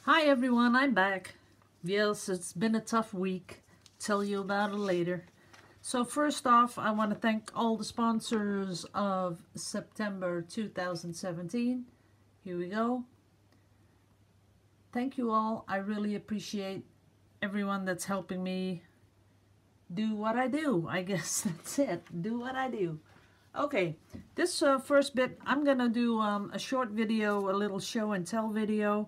Hi everyone, I'm back. Yes, it's been a tough week. Tell you about it later. So first off, I want to thank all the sponsors of September 2017. Here we go. Thank you all. I really appreciate everyone that's helping me do what I do. I guess that's it. Do what I do. Okay, this first bit, I'm going to do a short video, a little show and tell video,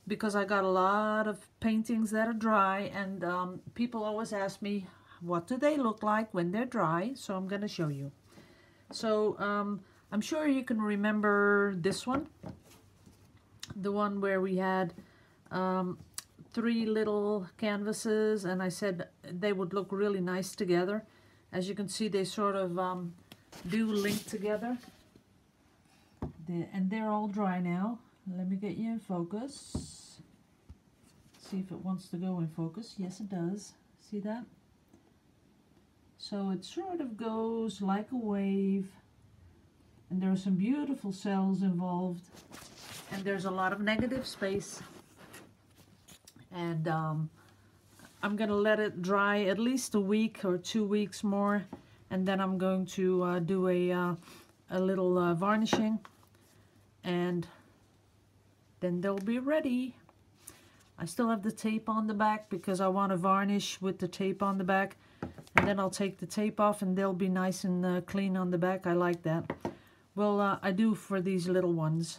because I got a lot of paintings that are dry, and people always ask me, what do they look like when they're dry? So I'm going to show you. So I'm sure you can remember this one, the one where we had 3 little canvases, and I said they would look really nice together. As you can see, they sort of do link together, and they're all dry now. Let me get you in focus. See if it wants to go in focus. Yes, it does. See that? So it sort of goes like a wave, and there are some beautiful cells involved, and there's a lot of negative space. And I'm gonna let it dry at least a week or 2 weeks more, and then I'm going to do a little varnishing, and then they'll be ready. I still have the tape on the back because I want to varnish with the tape on the back, and then I'll take the tape off and they'll be nice and clean on the back. I like that. Well, I do for these little ones.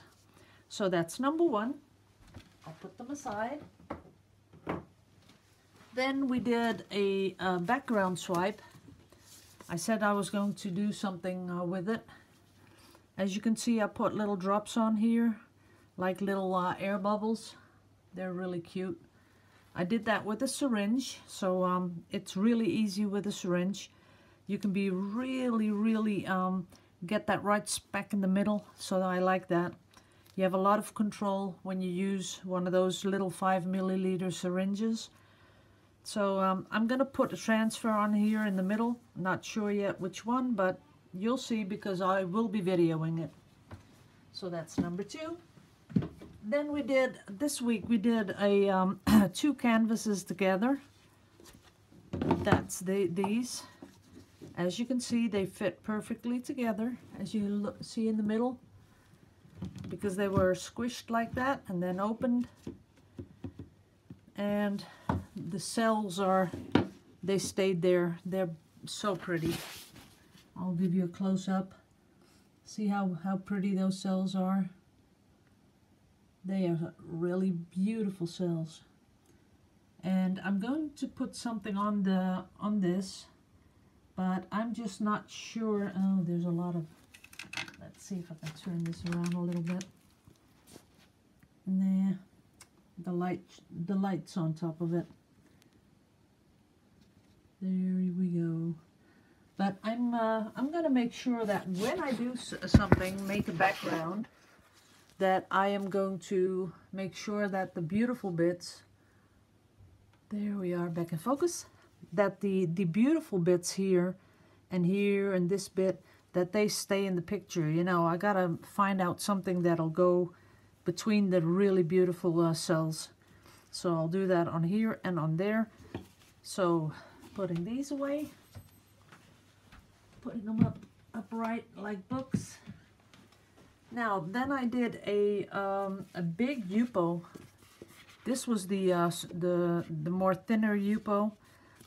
So that's number 1. I'll put them aside. Then we did a background swipe. I said I was going to do something with it. As you can see, I put little drops on here, like little air bubbles. They're really cute. I did that with a syringe, so it's really easy with a syringe. You can be really get that right smack in the middle, so I like that. You have a lot of control when you use one of those little 5 milliliter syringes. So I'm going to put a transfer on here in the middle. Not sure yet which one, but you'll see because I will be videoing it. So that's number 2. Then we did, this week we did a 2 canvases together. That's these. As you can see, they fit perfectly together, as you see in the middle, because they were squished like that and then opened. And the cells they stayed there. They're so pretty. I'll give you a close-up. See how pretty those cells are? They are really beautiful cells. And I'm going to put something on this, but I'm just not sure. Oh, there's a lot of, let's see if I can turn this around a little bit. Nah, the light's on top of it. There we go. But I'm gonna make sure that when I do something, make a background, that I am going to make sure that the beautiful bits, there we are, back in focus, that the beautiful bits here and this bit, that they stay in the picture. You know, I gotta find out something that'll go between the really beautiful cells. So I'll do that on here and on there. So putting these away, putting them upright like books. Now, then I did a big Yupo. This was the more thinner Yupo,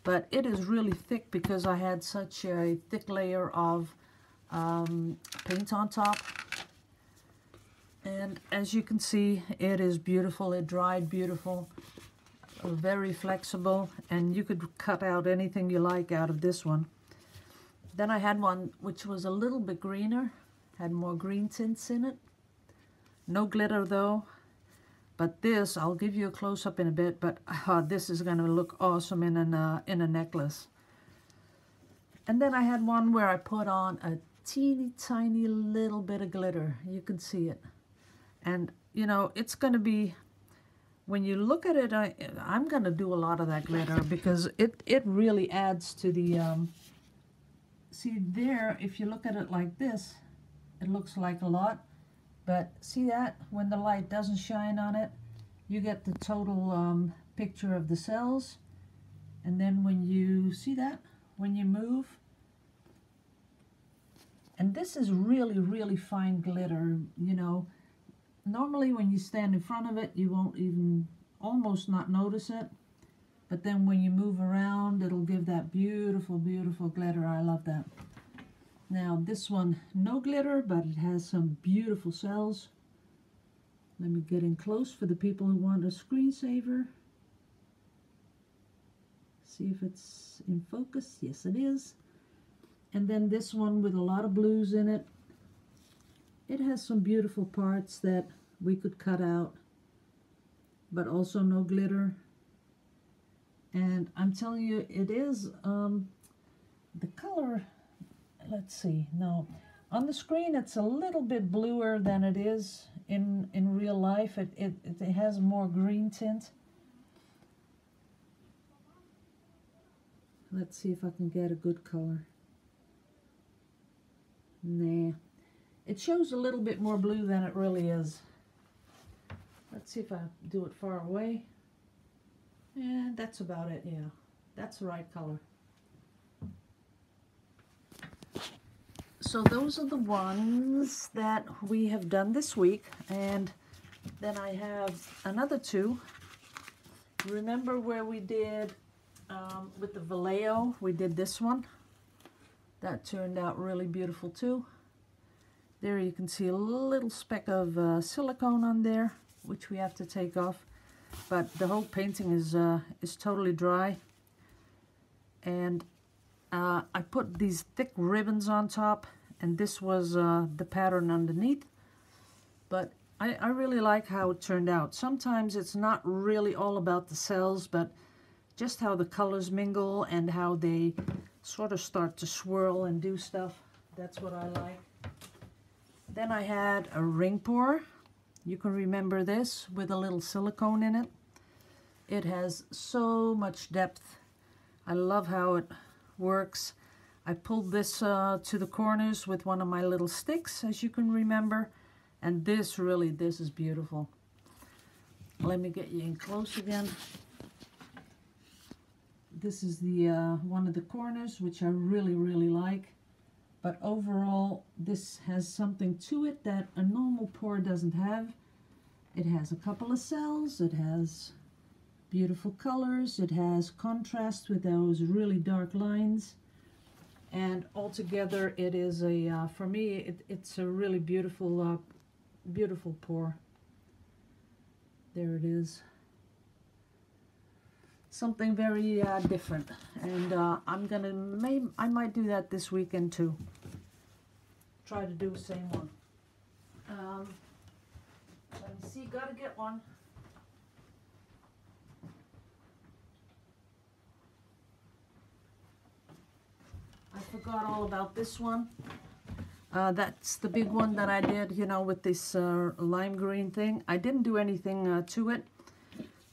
but it is really thick because I had such a thick layer of paint on top. And as you can see, it is beautiful. It dried beautiful, very flexible, and you could cut out anything you like out of this one. Then I had one which was a little bit greener. Had more green tints in it. No glitter though. But this, I'll give you a close-up in a bit, but this is going to look awesome in a necklace. And then I had one where I put on a teeny tiny little bit of glitter. You can see it. And you know, it's going to be, when you look at it, I'm going to do a lot of that glitter because it really adds to the, see there, if you look at it like this, it looks like a lot, but see that when the light doesn't shine on it, you get the total picture of the cells. And then when you see that, when you move, and this is really, really fine glitter, you know. Normally when you stand in front of it, you won't even almost not notice it. But then when you move around, it'll give that beautiful, beautiful glitter. I love that. Now this one, no glitter, but it has some beautiful cells. Let me get in close for the people who want a screensaver. See if it's in focus. Yes, it is. And then this one with a lot of blues in it. It has some beautiful parts that we could cut out, but also no glitter. And I'm telling you, it is the color. Let's see. No, on the screen it's a little bit bluer than it is in real life. It has more green tint. Let's see if I can get a good color. Nah, it shows a little bit more blue than it really is. Let's see if I do it far away. And that's about it. Yeah, that's the right color. So those are the ones that we have done this week, and then I have another two. Remember where we did with the Vallejo, we did this one. That turned out really beautiful too. There you can see a little speck of silicone on there, which we have to take off. But the whole painting is totally dry. And I put these thick ribbons on top, and this was the pattern underneath. But I really like how it turned out. Sometimes it's not really all about the cells, but just how the colors mingle and how they sort of start to swirl and do stuff. That's what I like. Then I had a ring pour. You can remember this with a little silicone in it. It has so much depth. I love how it works. I pulled this to the corners with one of my little sticks, as you can remember. And this is beautiful. Let me get you in close again. This is the one of the corners, which I really, really like. But overall, this has something to it that a normal pour doesn't have. It has a couple of cells. It has beautiful colors. It has contrast with those really dark lines. And altogether, it is a, for me, it's a really beautiful, beautiful pour. There it is. Something very different, and I might do that this weekend too. Try to do the same one. Let me see, gotta get one. I forgot all about this one. That's the big one that I did, you know, with this lime green thing. I didn't do anything to it.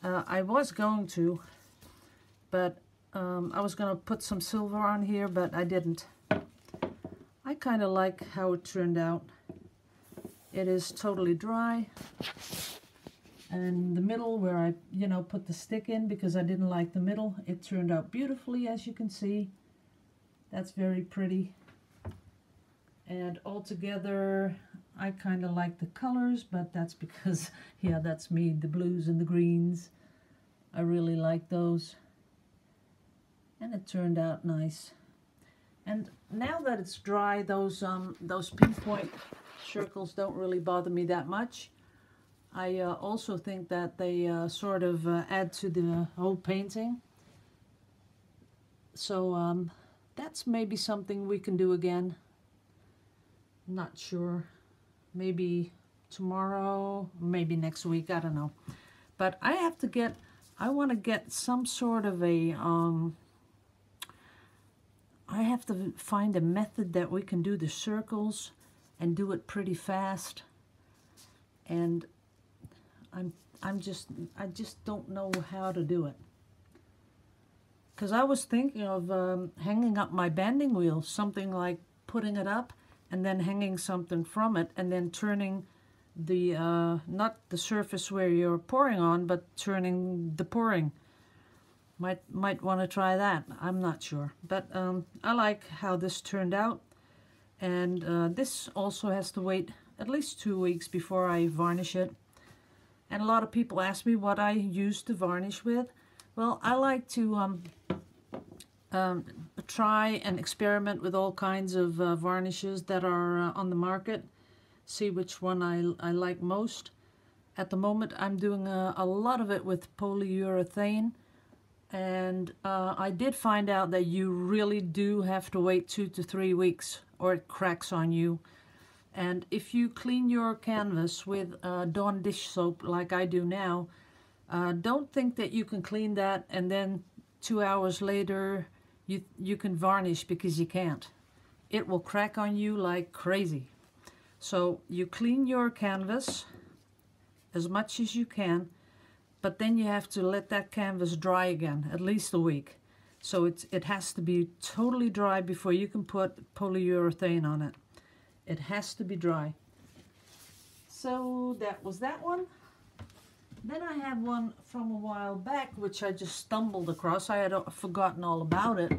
I was going to, but I was going to put some silver on here, but I didn't. I kind of like how it turned out. It is totally dry. And the middle where I, you know, put the stick in because I didn't like the middle, it turned out beautifully, as you can see. That's very pretty. And altogether, I kind of like the colors, but that's because, yeah, that's me, the blues and the greens. I really like those. And it turned out nice. And now that it's dry, those pinpoint circles don't really bother me that much. I also think that they sort of add to the whole painting. So that's maybe something we can do again. Not sure. Maybe tomorrow, maybe next week, I don't know. But I have to get, I want to get some sort of a, I have to find a method that we can do the circles and do it pretty fast. And I just don't know how to do it. Because I was thinking of hanging up my banding wheel, something like putting it up and then hanging something from it and then turning the not the surface where you're pouring on, but turning the pouring. Might want to try that. I'm not sure, but I like how this turned out. And this also has to wait at least 2 weeks before I varnish it. And a lot of people ask me what I use to varnish with. Well, I like to try and experiment with all kinds of varnishes that are on the market. See which one I like most. At the moment I'm doing a lot of it with polyurethane. And I did find out that you really do have to wait 2 to 3 weeks or it cracks on you. And if you clean your canvas with Dawn dish soap like I do now, don't think that you can clean that and then 2 hours later you can varnish, because you can't. It will crack on you like crazy. So you clean your canvas as much as you can, but then you have to let that canvas dry again, at least a week. So it has to be totally dry before you can put polyurethane on it. It has to be dry. So that was that one. Then I have one from a while back, which I just stumbled across. I had forgotten all about it.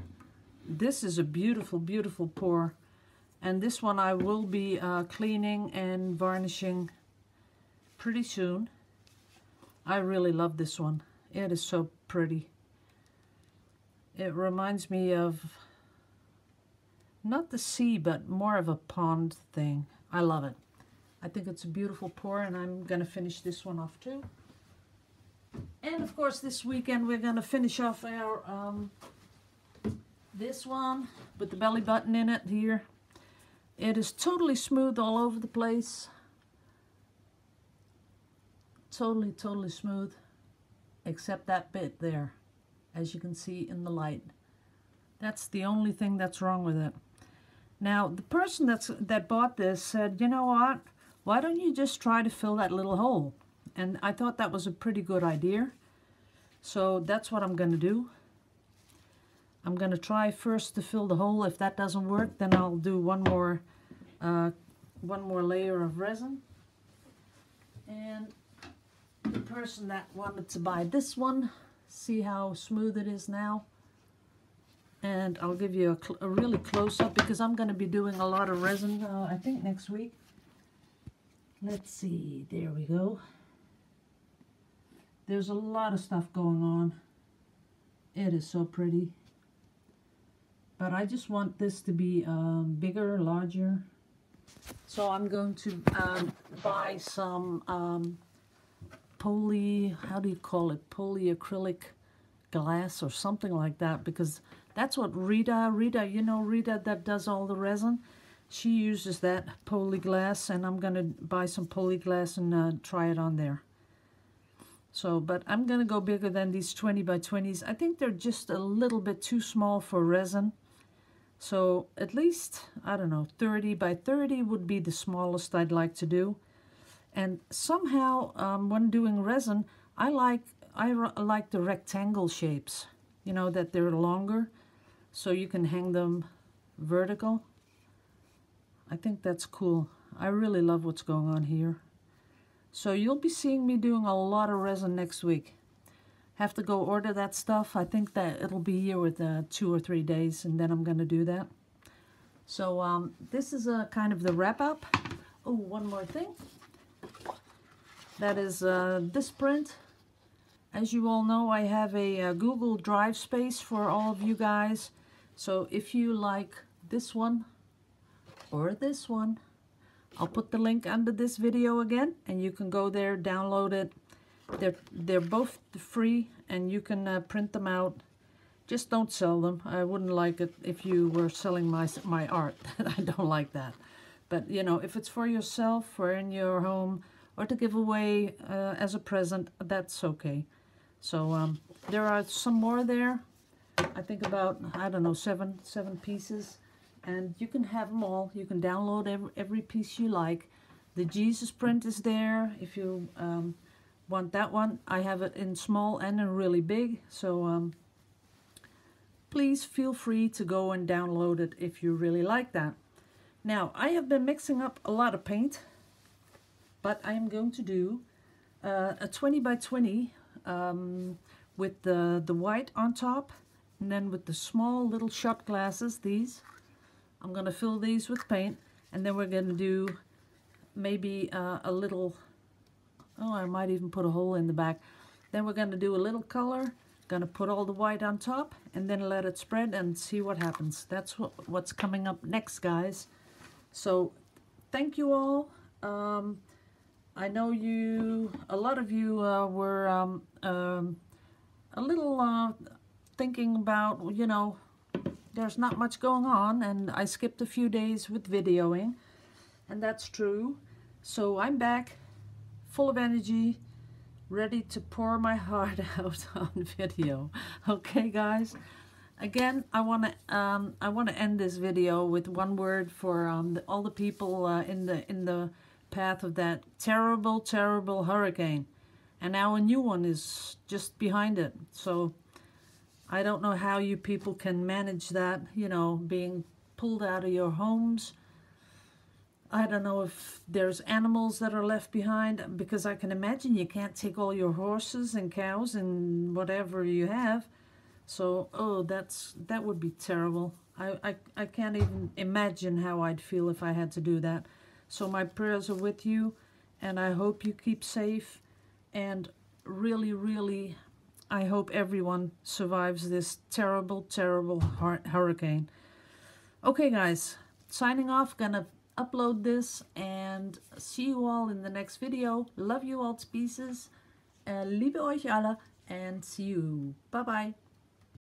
This is a beautiful, beautiful pour. And this one I will be cleaning and varnishing pretty soon. I really love this one. It is so pretty. It reminds me of not the sea, but more of a pond thing. I love it. I think it's a beautiful pour, and I'm going to finish this one off too. And of course this weekend we're going to finish off our this one with the belly button in it here. It is totally smooth all over the place. Totally, totally smooth, except that bit there, as you can see in the light. That's the only thing that's wrong with it. Now, the person that bought this said, you know what, why don't you just try to fill that little hole? And I thought that was a pretty good idea. So that's what I'm going to do. I'm going to try first to fill the hole. If that doesn't work, then I'll do one more layer of resin. And the person that wanted to buy this one, see how smooth it is now. And I'll give you a really close-up, because I'm going to be doing a lot of resin, I think next week. Let's see, there we go. There's a lot of stuff going on. It is so pretty. But I just want this to be bigger, larger. So I'm going to buy some polyacrylic glass or something like that, because that's what Rita, you know Rita that does all the resin, she uses that poly glass, and I'm gonna buy some poly glass and try it on there. So, but I'm gonna go bigger than these 20 by 20s. I think they're just a little bit too small for resin. So at least, I don't know, 30 by 30 would be the smallest I'd like to do. And somehow, when doing resin, I like the rectangle shapes, you know, that they're longer, so you can hang them vertical. I think that's cool. I really love what's going on here. So you'll be seeing me doing a lot of resin next week. Have to go order that stuff. I think that it'll be here with 2 or 3 days, and then I'm going to do that. So this is kind of the wrap up. Oh, one more thing. That is this print. As you all know, I have a Google Drive space for all of you guys. So if you like this one or this one, I'll put the link under this video again, and you can go there, download it. They're both free, and you can print them out. Just don't sell them. I wouldn't like it if you were selling my art. I don't like that. But you know, if it's for yourself or in your home or to give away as a present, that's okay. So there are some more there. I think about, I don't know, seven pieces. And you can have them all. You can download every piece you like. The Jesus print is there if you want that one. I have it in small and in really big. So please feel free to go and download it if you really like that. Now, I have been mixing up a lot of paint. but I am going to do a 20 by 20 with the white on top, and then with the small little shot glasses, these, I'm going to fill these with paint, and then we're going to do maybe a little, oh, I might even put a hole in the back. Then we're going to do a little color, going to put all the white on top, and then let it spread and see what happens. That's what's coming up next, guys. So thank you all. I know a lot of you were a little thinking about, you know, there's not much going on, and I skipped a few days with videoing, and that's true. So I'm back, full of energy, ready to pour my heart out on video. Okay, guys. Again, I want to end this video with one word for all the people in the path of that terrible, terrible hurricane, and now a new one is just behind it. So I don't know how you people can manage that, you know, being pulled out of your homes. I don't know if there's animals that are left behind, because I can imagine you can't take all your horses and cows and whatever you have. So, oh, that would be terrible. I can't even imagine how I'd feel if I had to do that. So my prayers are with you, and I hope you keep safe, and really, really, I hope everyone survives this terrible, terrible hurricane. Okay, guys, signing off, gonna upload this, and see you all in the next video. Love you all to pieces. Liebe euch alle, and see you. Bye-bye.